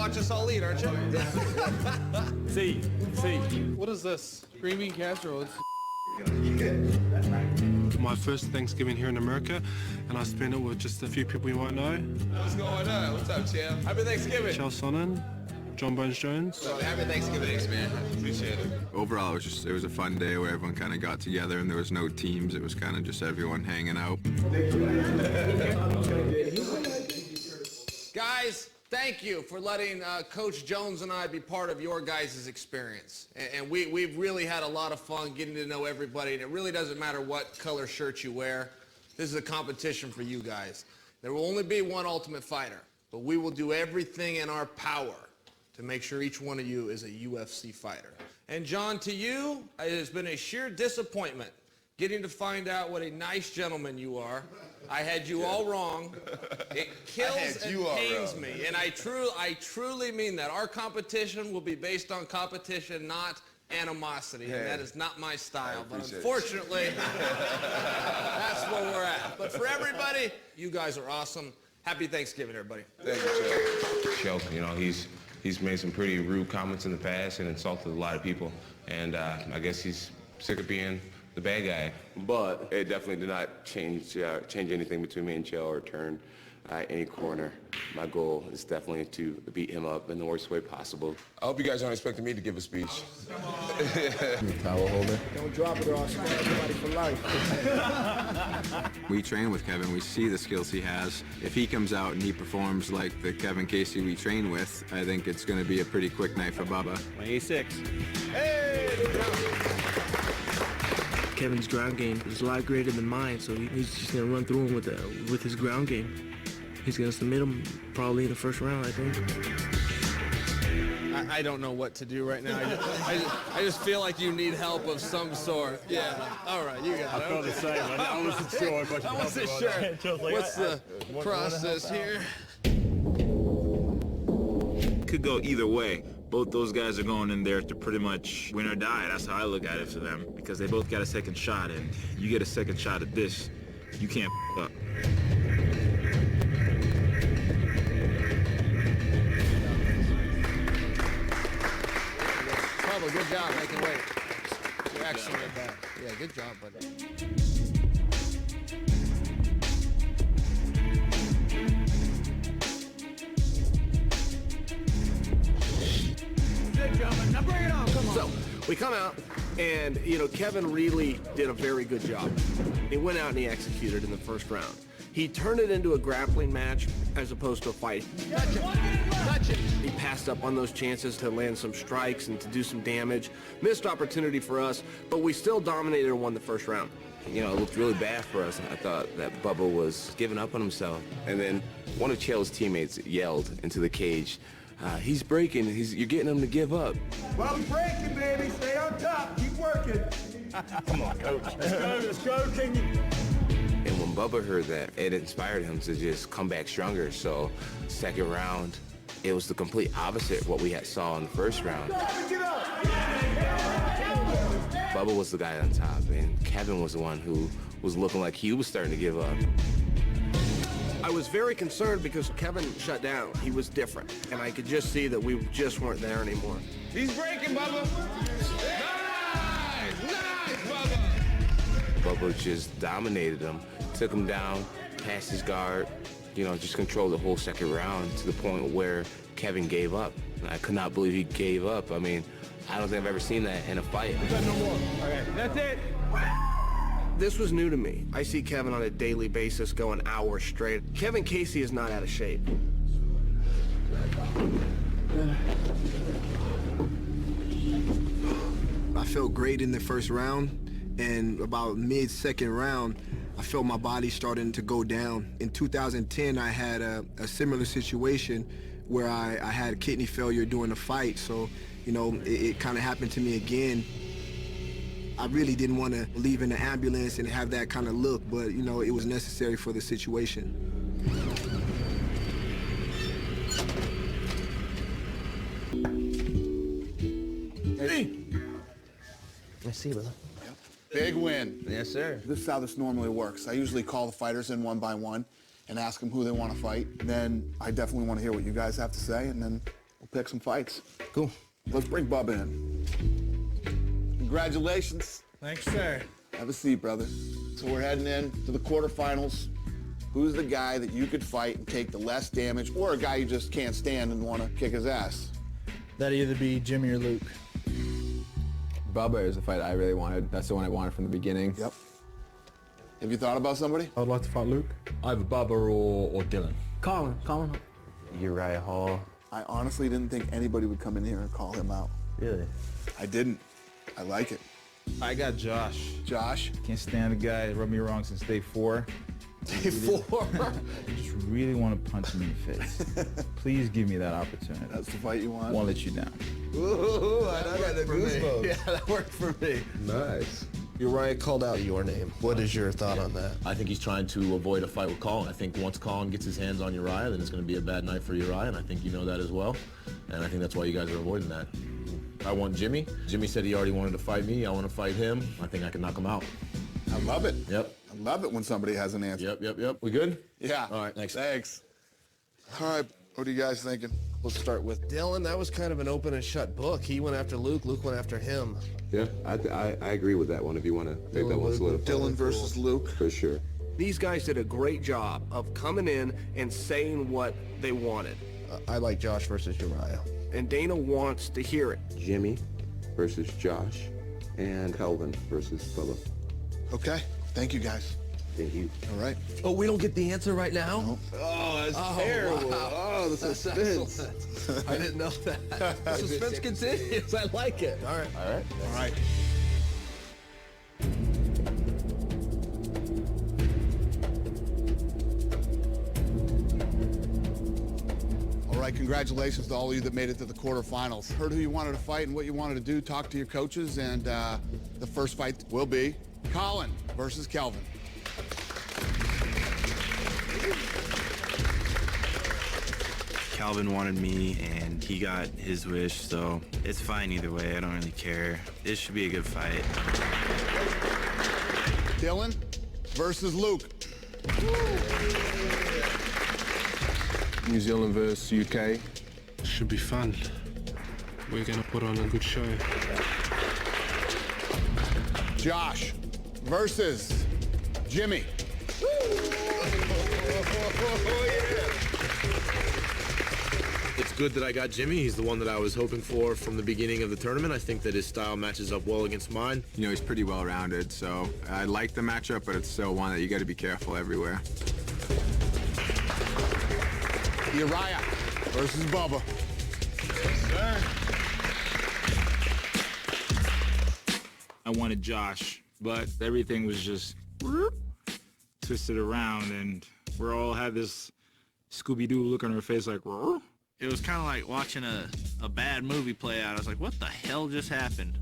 watch us all eat, aren't you? See. What is this? Screaming casserole. It's My first Thanksgiving here in America, and I spent it with just a few people you might know. What's going on? What's up, Chael? Happy Thanksgiving. Chael Sonnen, Jon Jones. So, happy Thanksgiving, man. Appreciate it. Overall, it was a fun day where everyone kind of got together and there was no teams. It was kind of just everyone hanging out. Guys, thank you for letting Coach Jones and I be part of your guys' experience. And we've really had a lot of fun getting to know everybody. And it really doesn't matter what color shirt you wear. This is a competition for you guys. There will only be one Ultimate Fighter, but we will do everything in our power to make sure each one of you is a UFC fighter. And Jon, to you, it has been a sheer disappointment getting to find out what a nice gentleman you are. I had you all wrong. It kills and pains me, and I truly mean that. Our competition will be based on competition, not animosity, and that is not my style. But unfortunately, that's where we're at. But for everybody, you guys are awesome. Happy Thanksgiving, everybody. Thank you, Chael. Chael, you know, he's made some pretty rude comments in the past and insulted a lot of people, and I guess he's sick of being the bad guy. But it definitely did not change anything between me and Chael or turn any corner. My goal is definitely to beat him up in the worst way possible. I hope you guys aren't expecting me to give a speech. Towel holder. Don't drop it or I'll swear everybody for life. We train with Kevin. We see the skills he has. If he comes out and he performs like the Kevin Casey we train with, I think it's going to be a pretty quick night for Bubba. 26. Hey! Kevin's ground game is a lot greater than mine, so he's just gonna run through him with his ground game. He's gonna submit him probably in the first round, I think. I don't know what to do right now. I just feel like you need help of some sort. Yeah. All right, you got it. I felt the same. I wasn't sure. I wasn't sure. What's the process here? Could go either way. Both those guys are going in there to pretty much win or die. That's how I look at it for them, because they both got a second shot, and you get a second shot at this, you can't up. Pablo, good job making weight. You're excellent at that. Yeah, good job, buddy. Now bring it on, come on. So, we come out, and, you know, Kevin really did a very good job. He went out and he executed in the first round. He turned it into a grappling match as opposed to a fight. Touch it. Touch it. He passed up on those chances to land some strikes and to do some damage. Missed opportunity for us, but we still dominated and won the first round. You know, it looked really bad for us. I thought that Bubba was giving up on himself. And then one of Chael's teammates yelled into the cage, he's breaking, you're getting him to give up. Well, breaking, baby. Stay on top. Keep working. Come on, coach. Let's go, King. And when Bubba heard that, it inspired him to just come back stronger. So second round, it was the complete opposite of what we had saw in the first round. Bubba was the guy on top, and Kevin was the one who was looking like he was starting to give up. I was very concerned because Kevin shut down. He was different, and I could just see that we just weren't there anymore. He's breaking, Bubba. Nice, Bubba. Bubba just dominated him, took him down, passed his guard, you know, just controlled the whole second round to the point where Kevin gave up. And I could not believe he gave up. I mean, I don't think I've ever seen that in a fight. No more. Okay, that's it. This was new to me. I see Kevin on a daily basis going hours straight. Kevin Casey is not out of shape. I felt great in the first round, and about mid-second round, I felt my body starting to go down. In 2010, I had a similar situation where I had kidney failure during the fight, so, you know, it kind of happened to me again. I really didn't want to leave in the ambulance and have that kind of look, but, you know, it was necessary for the situation. Hey! I see, brother. Big win. Yes, sir. This is how this normally works. I usually call the fighters in one by one and ask them who they want to fight. Then I definitely want to hear what you guys have to say, and then We'll pick some fights. Cool. Let's bring Bubba in. Congratulations. Thanks, sir. Have a seat, brother. So we're heading in to the quarterfinals. Who's the guy that you could fight and take the less damage, or a guy you just can't stand and want to kick his ass? That'd either be Jimmy or Luke. Bubba is the fight I really wanted. That's the one I wanted from the beginning. Yep. Have you thought about somebody? I'd like to fight Luke. Either Bubba or Dylan. Colin. Uriah Hall. I honestly didn't think anybody would come in here and call him out. Really? I didn't. I like it. I got Josh. Josh? Can't stand the guy that rubbed me wrong since day 4. Day 4? I just really want to punch him in the face. Please give me that opportunity. That's the fight you want? Won't let you down. Ooh, I got the goosebumps. Yeah, that worked for me. Nice. Uriah called out your name. What is your thought on that? I think he's trying to avoid a fight with Colin. I think once Colin gets his hands on Uriah, then it's going to be a bad night for Uriah, and I think you know that as well. And I think that's why you guys are avoiding that. I want Jimmy. Jimmy said he already wanted to fight me. I want to fight him. I think I can knock him out. I love it. Yep. I love it when somebody has an answer. Yep. We good? Yeah. All right, thanks. Thanks. All right, what are you guys thinking? Let's start with Dylan, that was kind of an open and shut book. He went after Luke. Luke went after him. Yeah, I agree with that one if you want to make that one solidified. Dylan versus Luke. For sure. These guys did a great job of coming in and saying what they wanted. I like Josh versus Uriah. And Dana wants to hear it. Jimmy versus Josh and Kelvin versus Bubba. Okay. Thank you, guys. Thank you. All right. Oh, we don't get the answer right now? Nope. Oh, that's terrible. Wow. Oh, the suspense. I didn't know that. The suspense continues. I like it. All right. All right. All right, congratulations to all of you that made it to the quarterfinals. Heard who you wanted to fight and what you wanted to do, talk to your coaches, and the first fight will be Colin versus Kelvin. Calvin wanted me, and he got his wish, so it's fine either way. I don't really care. It should be a good fight. Dylan versus Luke. New Zealand versus UK. Should be fun. We're going to put on a good show. Josh versus Jimmy. It's good that I got Jimmy. He's the one that I was hoping for from the beginning of the tournament. I think that his style matches up well against mine. You know, he's pretty well-rounded, so I like the matchup, but it's still one that you got to be careful everywhere. Uriah versus Bubba. Yes, sir. I wanted Josh, but everything was just twisted around, and we all had this Scooby-Doo look on our face like, "Rrr." It was kind of like watching a bad movie play out. I was like, what the hell just happened?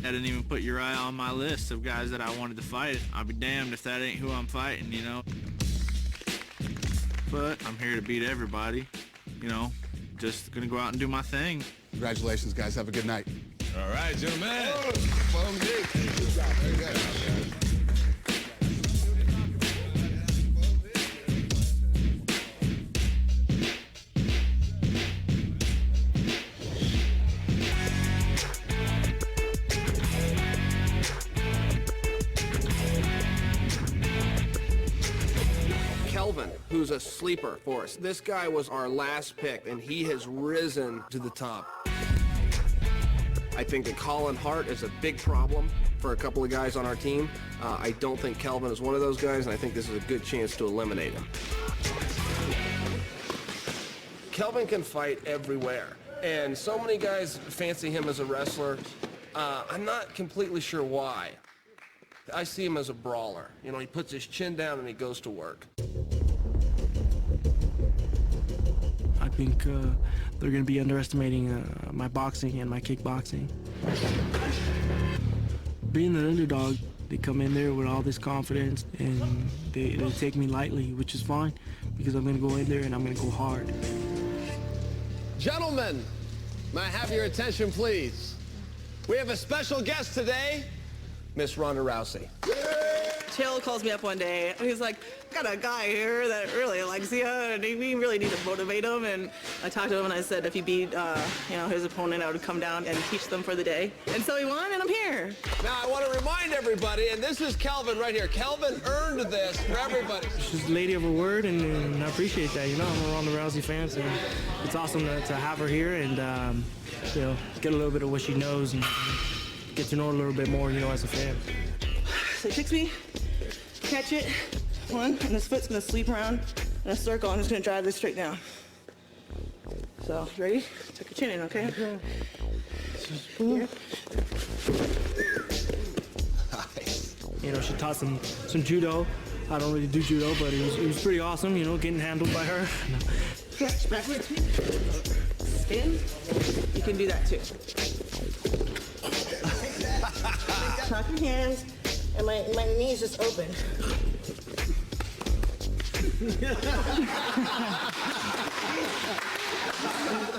I didn't even put Uriah on my list of guys that I wanted to fight. I'll be damned if that ain't who I'm fighting, you know? But I'm here to beat everybody, you know? Just gonna go out and do my thing. Congratulations, guys. Have a good night. All right, gentlemen. Kelvin, who's a sleeper for us. This guy was our last pick, and he has risen to the top. I think that Colin Hart is a big problem for a couple of guys on our team. I don't think Kelvin is one of those guys, and I think this is a good chance to eliminate him. Kelvin can fight everywhere, and so many guys fancy him as a wrestler. I'm not completely sure why. I see him as a brawler. You know, he puts his chin down and he goes to work. I think they're going to be underestimating my boxing and my kickboxing. Being an underdog, they come in there with all this confidence, and they take me lightly, which is fine, because I'm going to go in there and I'm going to go hard. Gentlemen, may I have your attention, please? We have a special guest today, Miss Ronda Rousey. Chael calls me up one day, and he's like, I got a guy here that really likes you, and we really need to motivate him. And I talked to him, and I said if he beat his opponent, I would come down and teach them for the day. And so he won, and I'm here. Now, I want to remind everybody, and this is Kelvin right here. Kelvin earned this for everybody. She's a lady of her word, and I appreciate that. I'm a Ronda Rousey fan, so it's awesome to have her here and, get a little bit of what she knows and get to know her a little bit more, as a fan. So he kicks me, catch it, one, and his foot's gonna sweep around in a circle. I'm just gonna drive this straight down. So, you ready? Tuck your chin in, okay? Here. She taught some judo. I don't really do judo, but it was pretty awesome, getting handled by her. Stretch backwards. Spin. You can do that too. Tuck your hands, and my knees just open.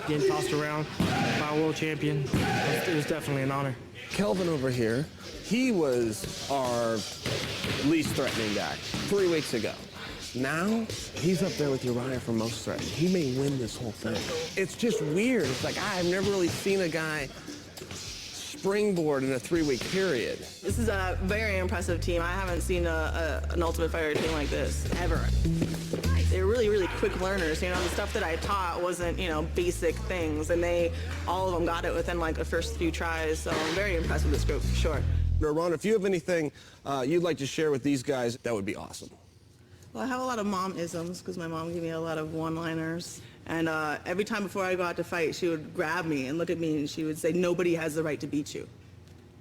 Getting tossed around by a world champion, it was definitely an honor. Kelvin over here, he was our least threatening guy 3 weeks ago. Now, he's up there with Uriah for most threatening. He may win this whole thing. It's just weird. It's like, I've never really seen a guy springboard in a 3-week period. This is a very impressive team. I haven't seen an Ultimate Fighter team like this, ever. They're really, really quick learners. The stuff that I taught wasn't, basic things, and all of them got it within like the first few tries, so I'm very impressed with this group, for sure. Now, Ron, if you have anything you'd like to share with these guys, that would be awesome. Well, I have a lot of mom-isms because my mom gave me a lot of one-liners. And every time before I go out to fight, she would grab me and look at me and she would say, nobody has the right to beat you.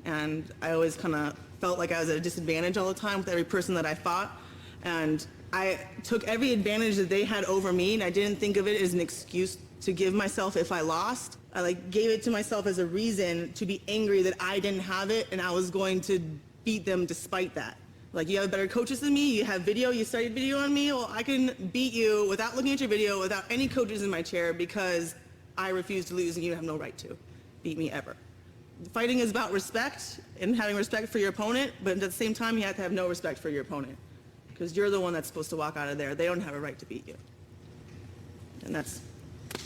And I always kind of felt like I was at a disadvantage all the time with every person that I fought. And I took every advantage that they had over me, and I didn't think of it as an excuse to give myself if I lost. I gave it to myself as a reason to be angry that I didn't have it and I was going to beat them despite that. You have better coaches than me, you have video, you studied video on me, well, I can beat you without looking at your video, without any coaches in my chair, because I refuse to lose and you have no right to beat me ever. Fighting is about respect and having respect for your opponent, but at the same time, you have to have no respect for your opponent, because you're the one that's supposed to walk out of there. They don't have a right to beat you. And that's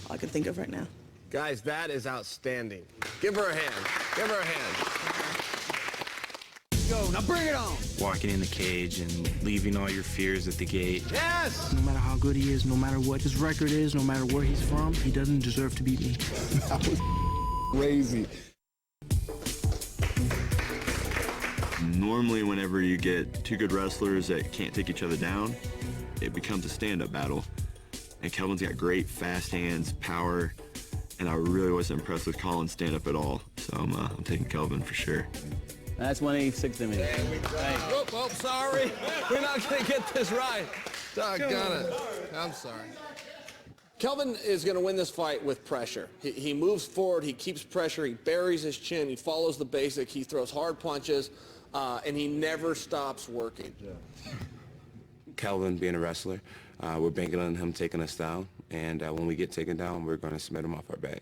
all I can think of right now. Guys, that is outstanding. Give her a hand. Give her a hand. Go, now bring it on. Walking in the cage and leaving all your fears at the gate. Yes! No matter how good he is, no matter what his record is, no matter where he's from, he doesn't deserve to beat me. That was crazy. Normally, whenever you get two good wrestlers that can't take each other down, it becomes a stand-up battle. And Kelvin's got great fast hands, power, and I really wasn't impressed with Colin's stand-up at all. So I'm taking Kelvin for sure. That's 186 to me. Oh, sorry. We're not going to get this right. Doggone it. I'm sorry. Kelvin is going to win this fight with pressure. He moves forward. He keeps pressure. He buries his chin. He follows the basic. He throws hard punches, and he never stops working. Kelvin being a wrestler, we're banking on him taking us down, and when we get taken down, we're going to submit him off our back.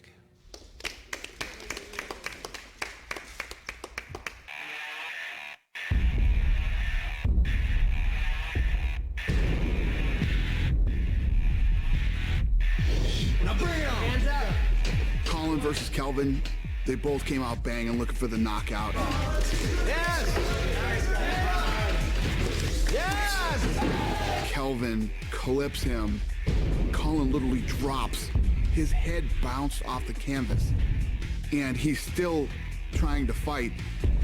Colin versus Kelvin, they both came out banging, looking for the knockout. Yes! Yes! Kelvin clips him. Colin literally drops. His head bounced off the canvas. And he's still trying to fight.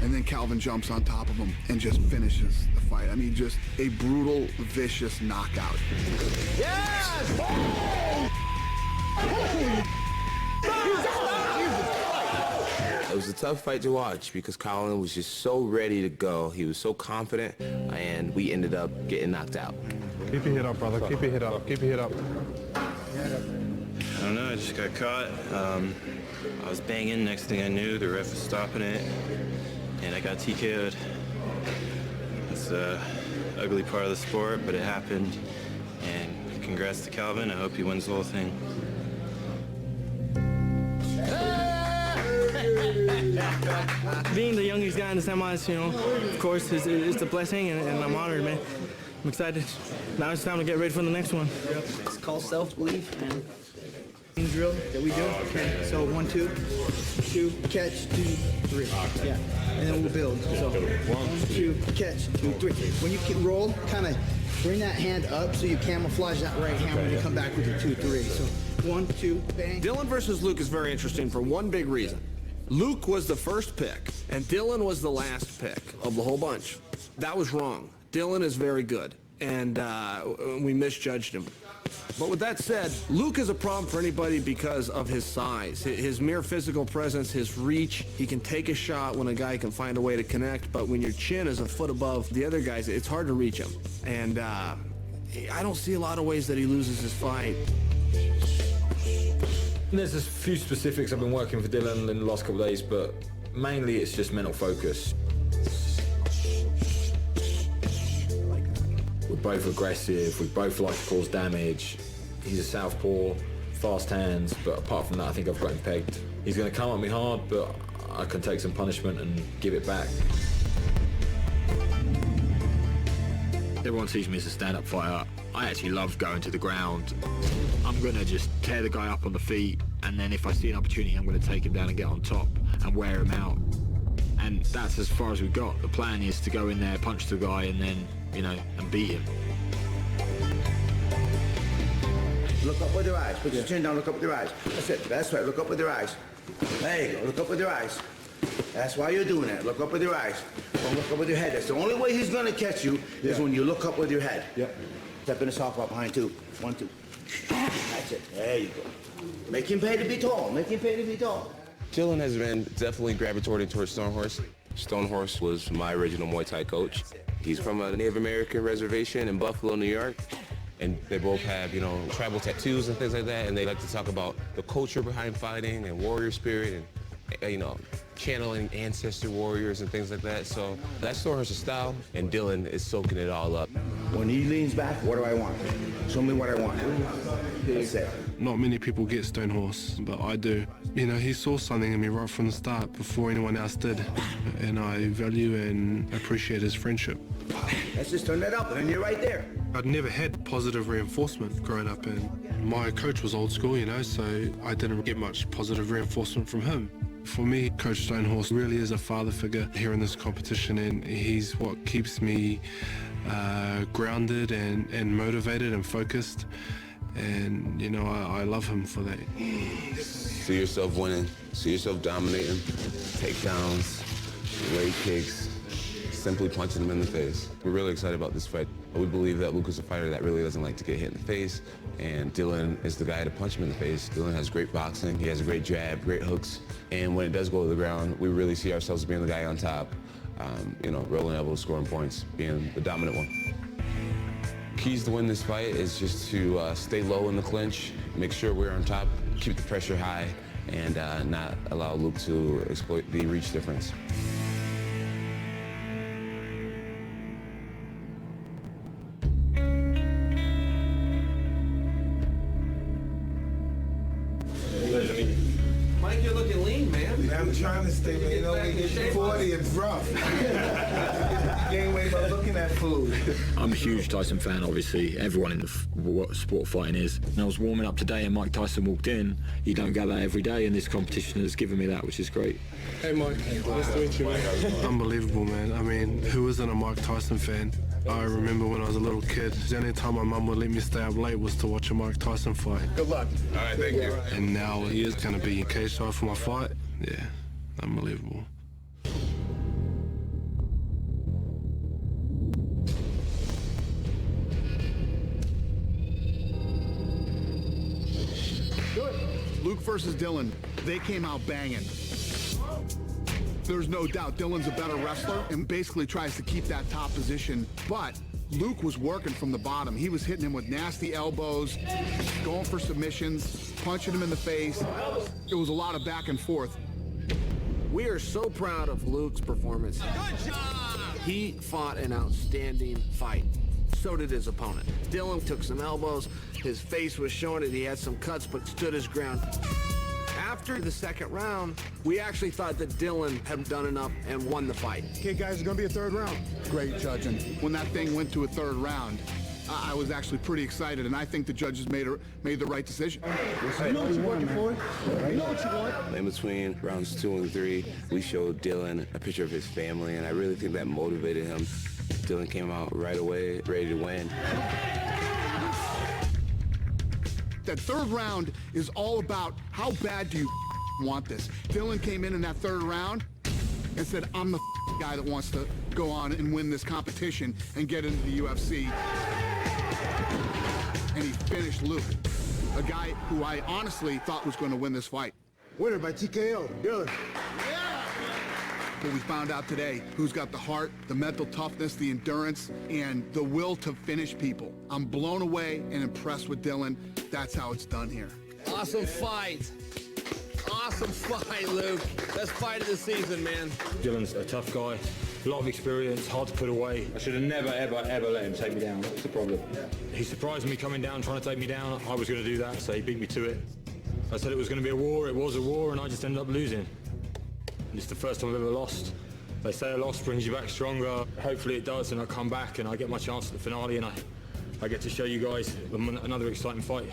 And then Kelvin jumps on top of him and just finishes the fight. I mean, just a brutal, vicious knockout. Yes! It was a tough fight to watch because Colin was just so ready to go. He was so confident, and we ended up getting knocked out. Keep your head up, brother. Keep your head up. Keep your head up. I don't know, I just got caught. I was banging, next thing I knew, the ref was stopping it, and I got TKO'd. It's the ugly part of the sport, but it happened. And congrats to Calvin. I hope he wins the whole thing. Hey! Being the youngest guy in the semis, of course, it's a blessing, and I'm honored, man. I'm excited. Now it's time to get ready for the next one. It's called self-belief and drill that we do. Okay. So 1, 2, 2, catch, 2, 3. Yeah. And then we'll build. So 1, 2, catch, 2, 3. When you can roll, kind of bring that hand up so you camouflage that right hand when you come back with your 2, 3. So 1, 2, bang. Dylan versus Luke is very interesting for one big reason. Luke was the first pick, and Dylan was the last pick of the whole bunch. That was wrong. Dylan is very good, and we misjudged him. But with that said, Luke is a problem for anybody because of his size, his mere physical presence, his reach. He can take a shot when a guy can find a way to connect, but when your chin is a foot above the other guys, it's hard to reach him. And I don't see a lot of ways that he loses his fight. There's a few specifics. I've been working for Dylan in the last couple of days, but mainly it's just mental focus. We're both aggressive, we both like to cause damage. He's a southpaw, fast hands, but apart from that, I think I've got him pegged. He's going to come at me hard, but I can take some punishment and give it back. Everyone sees me as a stand-up fighter. I actually love going to the ground. I'm going to just tear the guy up on the feet, and then if I see an opportunity, I'm going to take him down and get on top and wear him out. And that's as far as we've got. The plan is to go in there, punch the guy, and then, and beat him. Look up with your eyes. Put your chin down, look up with your eyes. That's it. That's right. Look up with your eyes. There you go. Look up with your eyes. That's why you're doing it. Look up with your eyes. Don't look up with your head. That's the only way he's going to catch you is when you look up with your head. Yep. Step in the soft spot behind 2. 1, 2. That's it. There you go. Make him pay to be tall. Make him pay to be tall. Dylan has been definitely gravitated towards Stonehorse. Stonehorse was my original Muay Thai coach. He's from a Native American reservation in Buffalo, New York. And they both have, tribal tattoos and things like that. And they like to talk about the culture behind fighting and warrior spirit and, channeling ancestor warriors and things like that. So that's Stonehorse's style, and Dylan is soaking it all up. When he leans back, what do I want? Show me what I want. That's it. Not many people get Stonehorse, but I do. He saw something in me right from the start before anyone else did, and I value and appreciate his friendship. Let's just turn that up, and then you're right there. I'd never had positive reinforcement growing up, and my coach was old school, so I didn't get much positive reinforcement from him. For me, Coach Stonehorse really is a father figure here in this competition, and he's what keeps me grounded and motivated and focused. And, I love him for that. See yourself winning, see yourself dominating, takedowns, leg kicks, simply punching him in the face. We're really excited about this fight. We believe that Luke is a fighter that really doesn't like to get hit in the face, and Dylan is the guy to punch him in the face. Dylan has great boxing, he has a great jab, great hooks, and when it does go to the ground, we really see ourselves being the guy on top, rolling elbows, scoring points, being the dominant one. Keys to win this fight is just to stay low in the clinch, make sure we're on top, keep the pressure high, and not allow Luke to exploit the reach difference. Mike, you're looking lean, man. Yeah, I'm trying to stay, man. When you get 40, it's rough. You gain weight by looking at food. I'm a huge Tyson fan, obviously. Everyone in the sport of fighting is. And I was warming up today and Mike Tyson walked in. You don't get that every day, and this competition has given me that, which is great. Hey, Mike. Nice to meet you, man. Unbelievable, man. I mean, who isn't a Mike Tyson fan? I remember when I was a little kid, the only time my mum would let me stay up late was to watch a Mike Tyson fight. Good luck. All right, thank you. And now he is going to be cage side for my fight. Yeah, unbelievable. Luke versus Dylan, they came out banging. There's no doubt Dylan's a better wrestler and basically tries to keep that top position, but Luke was working from the bottom. He was hitting him with nasty elbows, going for submissions, punching him in the face. It was a lot of back and forth. We are so proud of Luke's performance. Good job! He fought an outstanding fight. So did his opponent. Dylan took some elbows. His face was showing it. He had some cuts, but stood his ground. after the second round, we actually thought that Dylan had done enough and won the fight. Okay, guys, it's going to be a third round. Great judging. When that thing went to a third round, I was actually pretty excited, and I think the judges made the right decision. You know what you're working for. You know what you want. In between rounds 2 and 3, we showed Dylan a picture of his family, and I really think that motivated him. Dylan came out right away, ready to win. That third round is all about how bad do you want this. Dylan came in that third round and said, I'm the guy that wants to go on and win this competition and get into the UFC. And he finished Luke, a guy who I honestly thought was going to win this fight. Winner by TKO, Dylan. But we found out today who's got the heart, the mental toughness, the endurance, and the will to finish people. I'm blown away and impressed with Dylan. That's how it's done here. Awesome fight. Awesome fight, Luke. Best fight of the season, man. Dylan's a tough guy, a lot of experience, hard to put away. I should have never, ever, ever let him take me down. That's the problem. He surprised me coming down, trying to take me down. I was going to do that, so he beat me to it. I said it was going to be a war, it was a war, and I just ended up losing. It's the first time I've ever lost. They say a loss brings you back stronger. Hopefully it does, and I come back and I get my chance at the finale, and I get to show you guys another exciting fight.